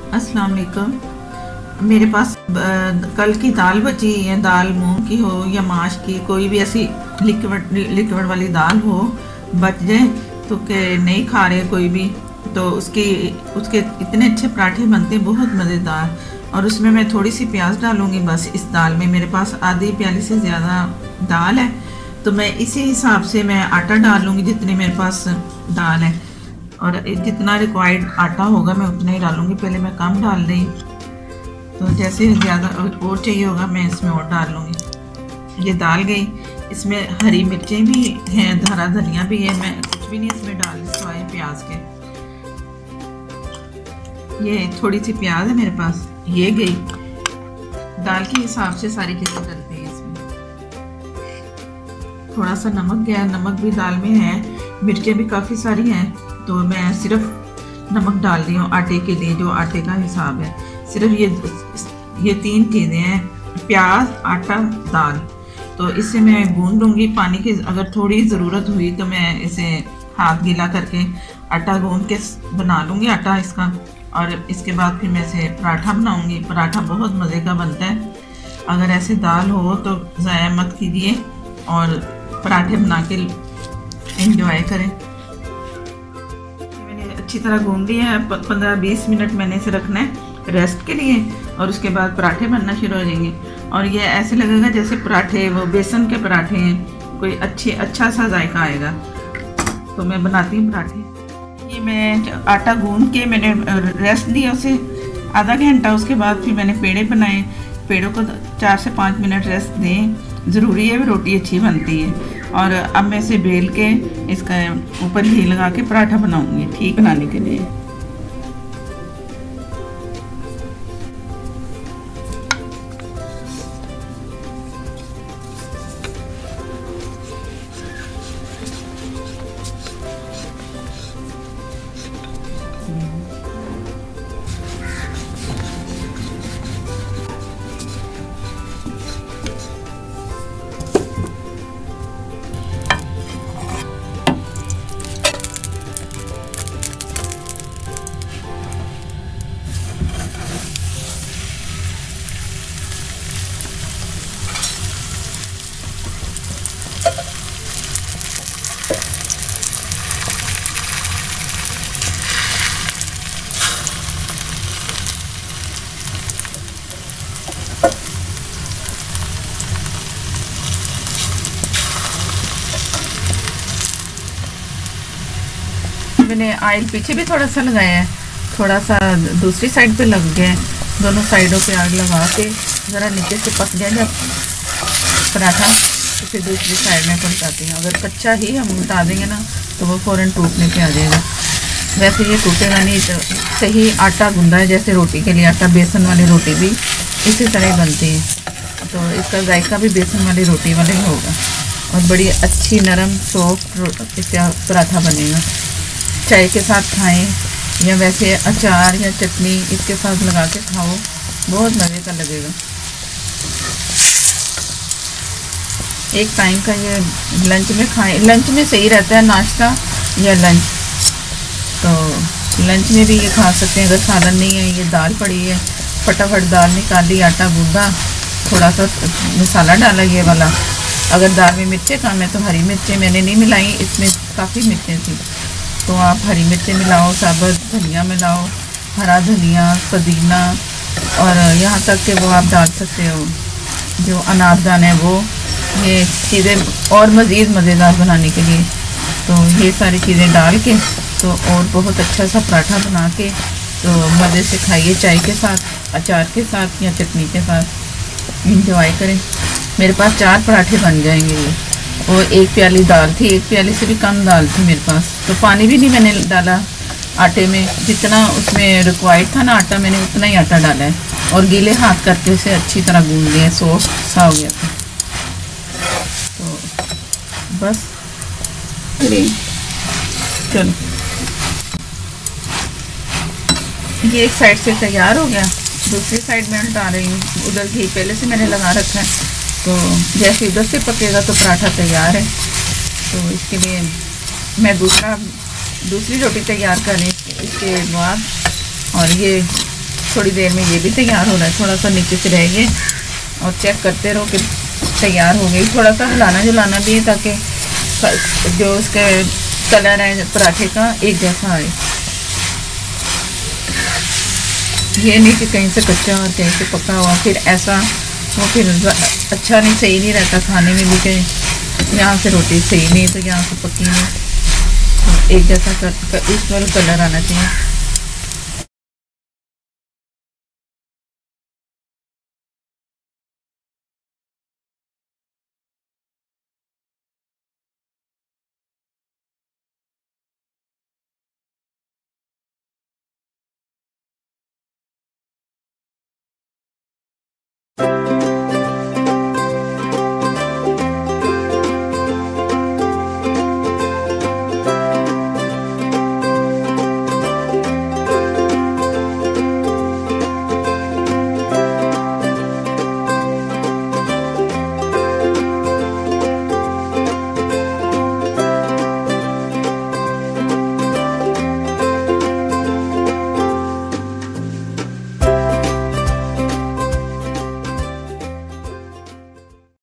अस्सलाम वालेकुम। मेरे पास कल की दाल बची है, दाल मूंग की हो या माश की, कोई भी ऐसी लिक्विड वाली दाल हो, बच जाए तो के नहीं खा रहे कोई भी, तो उसके इतने अच्छे पराठे बनते हैं, बहुत मज़ेदार। और उसमें मैं थोड़ी सी प्याज डालूँगी बस। इस दाल में मेरे पास आधी प्याली से ज़्यादा दाल है, तो मैं इसी हिसाब से मैं आटा डाल लूँगी जितनी मेरे पास दाल है, और जितना रिक्वायर्ड आटा होगा मैं उतना ही डालूँगी। पहले मैं कम डाल रही, तो जैसे ज़्यादा और चाहिए होगा मैं इसमें और डाल लूँगी। ये डाल गई। इसमें हरी मिर्चें भी हैं, हरा धनिया भी है, मैं कुछ भी नहीं इसमें डाल सिवाय प्याज के। ये थोड़ी सी प्याज है मेरे पास, ये गई। दाल के हिसाब से सारी चीज़ें डलती हैं इसमें। थोड़ा सा नमक गया, नमक भी दाल में है, मिर्चें भी काफ़ी सारी हैं, तो मैं सिर्फ नमक डाल रही हूँ आटे के लिए, जो आटे का हिसाब है। सिर्फ ये तीन चीज़ें हैं, प्याज, आटा, दाल। तो इससे मैं गूंद लूँगी। पानी की अगर थोड़ी ज़रूरत हुई तो मैं इसे हाथ गीला करके आटा गूंद के बना लूँगी आटा इसका, और इसके बाद फिर मैं इसे पराठा बनाऊँगी। पराठा बहुत मज़े का बनता है। अगर ऐसे दाल हो तो ज़ाया मत कीजिए और पराठे बना के एंजॉय करें। मैंने अच्छी तरह गूंद लिया है। 15-20 मिनट मैंने इसे रखना है रेस्ट के लिए, और उसके बाद पराठे बनना शुरू हो जाएंगे। और ये ऐसे लगेगा जैसे पराठे वो बेसन के पराठे हैं, कोई अच्छा सा जायका आएगा। तो मैं बनाती हूँ पराठे। ये मैं आटा गूंद के मैंने रेस्ट दिया उसे आधा घंटा। उसके बाद फिर मैंने पेड़े बनाए। पेड़ों को 4 से 5 मिनट रेस्ट दें, ज़रूरी है, रोटी अच्छी बनती है। और अब मैं इसे बेल के इसका ऊपर घी लगा के पराठा बनाऊंगी ठीक बनाने के लिए। मैंने ऑयल पीछे भी थोड़ा सा लगाया है, थोड़ा सा दूसरी साइड पे लग गया है। दोनों साइडों पे आग लगा के ज़रा नीचे से पक जाए जब पराठा, तो फिर दूसरी साइड में पलटाती हूँ। अगर कच्चा ही हम उल्टा देंगे ना तो वो फ़ौरन टूटने पे आ जाएगा। वैसे ये टूटेगा नहीं। तो सही आटा गूंदा है जैसे रोटी के लिए आटा, बेसन वाली रोटी भी इसी तरह बनती है, तो इसका जायका भी बेसन वाली रोटी वाला ही होगा, और बड़ी अच्छी नरम सॉफ्ट इसका पराठा बनेगा। चाय के साथ खाएं या वैसे अचार या चटनी इसके साथ लगा के खाओ, बहुत मज़े का लगेगा। एक टाइम का ये लंच में खाएं, लंच में सही रहता है, नाश्ता या लंच। तो लंच में भी ये खा सकते हैं। अगर सालन नहीं है, ये दाल पड़ी है, फटाफट दाल निकाली, आटा गूंदा, थोड़ा सा मसाला डाला ये वाला। अगर दाल में मिर्चें कम है तो हरी मिर्चें मैंने नहीं मिलाई, इसमें काफ़ी मिर्चें थी, तो आप हरी मिर्चें मिलाओ, साबुत धनिया मिलाओ, हरा धनिया, पुदीना, और यहाँ तक कि वो आप डाल सकते हो जो अनारदाना है वो। ये चीज़ें और मज़ीद मज़ेदार बनाने के लिए, तो ये सारी चीज़ें डाल के तो और बहुत अच्छा सा पराठा बना के तो मज़े से खाइए, चाय के साथ, अचार के साथ या चटनी के साथ इंजॉय करें। मेरे पास 4 पराठे बन जाएंगे ये। और 1 प्याली दाल थी, 1 प्याली से भी कम दाल थी मेरे पास, तो पानी भी नहीं मैंने डाला आटे में। जितना उसमें रिक्वायर्ड था ना आटा, मैंने उतना ही आटा डाला है, और गीले हाथ करके उसे अच्छी तरह गूंद लिया, सॉफ्ट सा हो गया था। तो बस चलो, ये एक साइड से तैयार हो गया, दूसरी साइड में उल्टा रही हूँ। उधर घी पहले से मैंने लगा रखा है, तो जैसे उधर से पकेगा तो पराठा तैयार है। तो इसके लिए मैं दूसरी रोटी तैयार कर रही इसके बाद। और ये थोड़ी देर में ये भी तैयार हो रहा है। थोड़ा सा नीचे से रह गए और चेक करते रहो कि तैयार हो गई। थोड़ा सा हिलाना जुलाना भी है ताकि जो उसके कलर है पराठे का एक जैसा आए। ये नहीं कि कहीं से कच्चा और कहीं से पका हुआ, फिर ऐसा वो फिर अच्छा नहीं, सही नहीं रहता खाने में भी। कि यहाँ से रोटी सही नहीं तो यहाँ से पकी नहीं, तो एक जैसा इस पर कलर आना चाहिए।